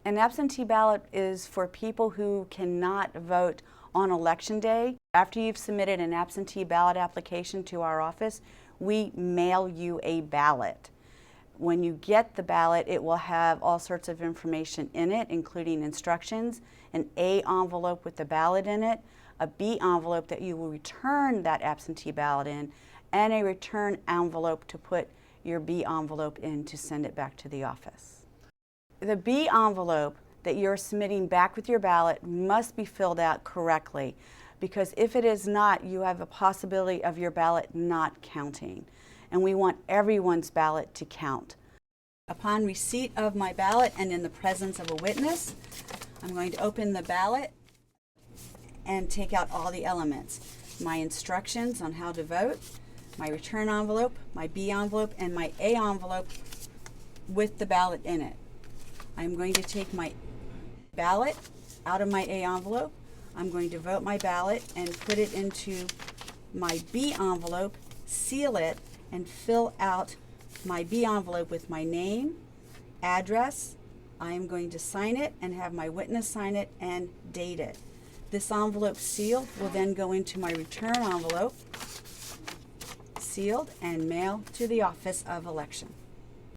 An absentee ballot is for people who cannot vote on election day. After you've submitted an absentee ballot application to our office, we mail you a ballot. When you get the ballot, it will have all sorts of information in it, including instructions, an A envelope with the ballot in it, a B envelope that you will return that absentee ballot in, and a return envelope to put your B envelope in to send it back to the office. The B envelope that you're submitting back with your ballot must be filled out correctly, because if it is not, you have a possibility of your ballot not counting. And we want everyone's ballot to count. Upon receipt of my ballot and in the presence of a witness, I'm going to open the ballot and take out all the elements. My instructions on how to vote, my return envelope, my B envelope, and my A envelope with the ballot in it. I'm going to take my ballot out of my A envelope. I'm going to vote my ballot and put it into my B envelope, seal it, and fill out my B envelope with my name, address. I am going to sign it and have my witness sign it and date it. This envelope sealed will then go into my return envelope, sealed and mailed to the Office of Election.